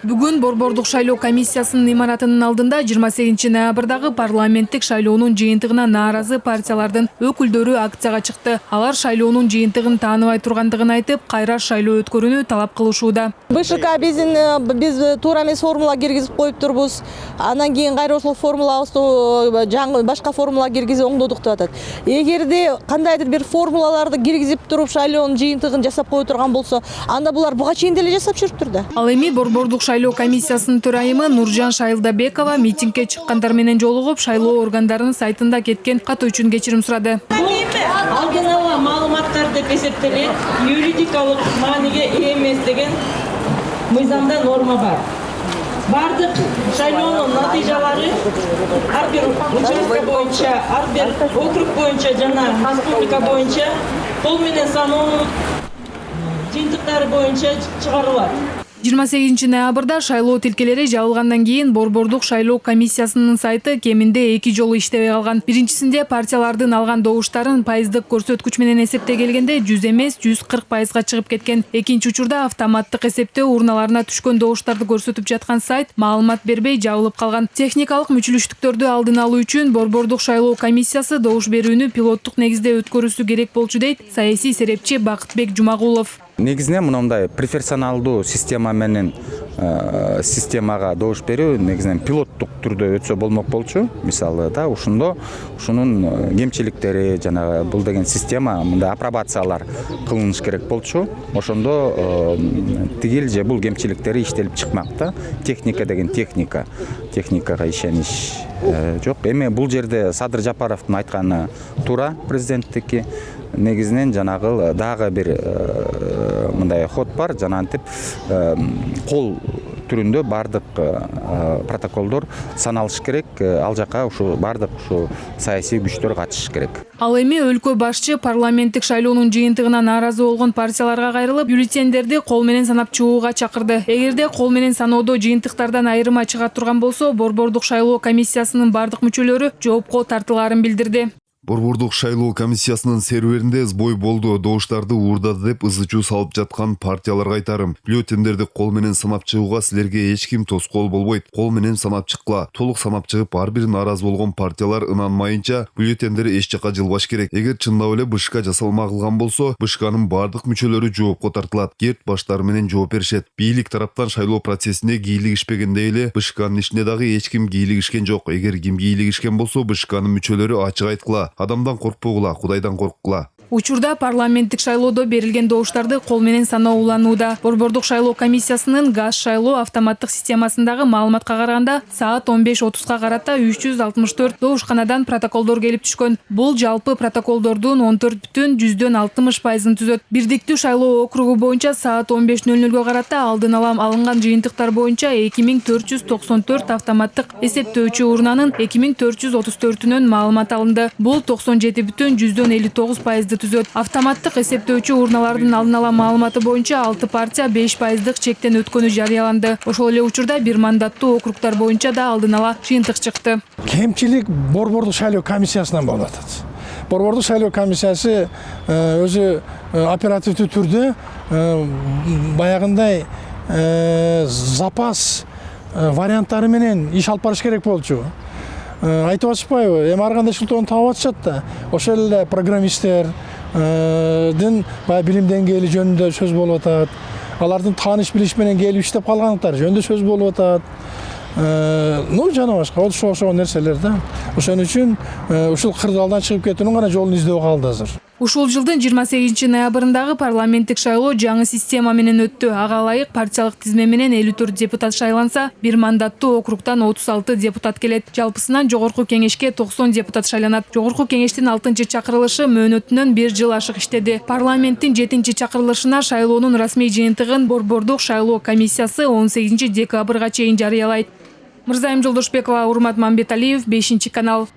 Бүгүн Борбордук шайлоо комиссиясынын имаратынын алдында 28 ноябрдагы парламенттик шайлоонун жыйынтыгына нааразы партиялардын өкүлдөрү акцияга чыкты. Алар шайлоонун жыйынтыгын тааныбай тургандыгын айтып, кайра шайлоо өткөрүүнү талап кылышууда. БШК биз туура эмес формула киргизип коюп турбуз. Андан кийин кайра ошол формулабызды жаңы башка формула киргизип оңдодук деп атат. Эгерде кандайдыр бир формулаларды киргизип туруп шайлоонун жыйынтыгын жасап кое турган болсо, анда булар буга чейин деле жасап жүрүптүр да. Ал эми Борбордук шайлоо комиссиясынын төрайымы Нуржан Шайылдабекова митингге чыккандар менен жолугуп, шайлоо органдарынын сайтында кеткен кат үчүн кечирим сурады. Алдын ала маалыматтар деп эсептелет, юридикалык мааниге ээ эмес деген мыйзамда норма бар. Бардык шайлоонун натыйжалары ар бир участок боюнча, ар бир округ боюнча жана республика боюнча кол менен саноонун жыйынтыктары боюнча чыгарылат. 28 ноябрда шайлоо тилкелери жабылгандан кийин Борбордук шайлоо комиссиясынын сайты кеминде 2 жолу иштебей калган. Биринчисинде партиялардын алган добуштарын пайыздык көрсөткүч менен эсептей келгенде 100 эмес 140%га чыгып кеткен. Экинчи учурда автоматтык эсептөө урналарына түшкөн добуштарды көрсөтүп жаткан сайт маалымат бербей жабылып калган. Техникалык мүчүлүштүктөрдү алдын алуу үчүн Борбордук шайлоо комиссиясы добуш берүүнү пилоттук негизде өткөрүүсү керек болчу дейт саясий серепчи Бакытбек Жумагулов. Негизинен мындай профессионалдуу система менен системага добуш берүү негизинен пилоттук түрдө өтсө болмок болчу. Мисалы да ушунун кемчиликтери жана бул деген система мындай апробациялар кылыныш керек болчу. Ошондо тигил же бул кемчиликтери иштелип чыкмак да. Техника деген техникага ишенич жок. Эми бул жерде Садыр Жапаровдун айтканы туура, президенттики. Негизинен жанагы дагы бир мындай ход бар, жанантип кол түрүндө бардык протоколдор саналыш керек, ал жака ушу бардык ушу саясий күчтөр катышыш керек. Ал эми өлкө башчы парламенттик шайлоонун жыйынтыгына нааразы болгон партияларга кайрылып, бюллетендерди кол менен санап чыгууга чакырды. Эгерде кол менен саноодо жыйынтыктардан айырма чыга турган болсо, Борбордук шайлоо комиссиясынын бардык мүчөлөрү жоопко тартылаарын билдирди. Борбордук шайлоо комиссиясынын серверинде сбой болду. Добуштарды уурдады деп ызы чуу салып жаткан партияларга айтарым. Бюллетендерди кол менен санап чыгууга силерге эч ким тоскоол болбойт. Кол менен санап чыккыла. Толук санап чыгып, ар бир нааразы болгон партиялар ынанмайынча бюллетендер эч жака жылбаш керек. Эгер чындап эле БШК жасалма кылган болсо, БШКнын бардык мүчөлөрү жоопко тартылат. Керт баштары менен жооп беришет. Бийлик тараптан шайлоо процессине кийлигишпегендей эле БШКнын ишине дагы эч ким кийлигишкен жок. Эгер ким кийлигишкен болсо, БШКнын мүчөлөрү ачык айткыла. Адамдан коркпогула, Кудайдан корккула. Учурда парламенттик шайлоодо берилген добуштарды кол менен саноо уланууда. Борбордук шайлоо комиссиясынын газ шайлоо автоматтык системасындагы маалыматка караганда саат 15:30га карата 364 добушканадан протоколдор келип түшкөн. Бул жалпы протоколдордун 14,60%-ын түзөт. Бирдиктүү шайлоо округу боюнча саат 15:00га карата алдын ала алынган жыйынтыктар боюнча 2494 автоматтык эсептөөчү урнанын 2434-үнөн маалымат алынды. Бул 97,59%-ды түзөт. Автоматтык эсептөөчү урналардын алдын ала маалыматы боюнча 6 партия 5%-дык чектен өткөнү жарыяланды. Ошол эле учурда бир мандаттуу округдар боюнча да алдын ала жыйынтык чыкты. Кемчилик Борбордук шайлоо комиссиясынан болуп атат. Борбордук шайлоо комиссиясы өзү оперативдүү түрдө баягындай запас варианттары менен иш алып барыш керек болчу. Айтып атышпайбы? Эми ар кандай шылтоон таап атышат да. Ошол эле программисттердин баягы билим деңгээли жөнүндө сөз болуп атат. Алардын тааныш билиш менен келип иштеп калгандыктары жөнүндө сөз болуп атат. Жана башка ошол нерселер да. Ошон үчүн ушул кырдаалдан чыгып кетүүнүн гана жолун издөө калды азыр. Ушул жылдын 28 ноябрындагы парламенттик шайлоо жаңы система менен өттү. Ага ылайык партиялык тизме менен 54 депутат шайланса, бир мандаттуу округдан 36 депутат келет. Жалпысынан жогорку кеңешке 90 депутат шайланат. Жогорку кеңештин 6-чы чакырылышы мөөнөтүнөн 1 жыл ашык иштеди. Парламенттин 7-чи чакырылышына шайлоонун расмий жыйынтыгын Борбордук шайлоо комиссиясы 18 декабрга чейин жарыялайт. Мырзайым Жолдошбекова, Урмат Мамбеталиев, 5-канал.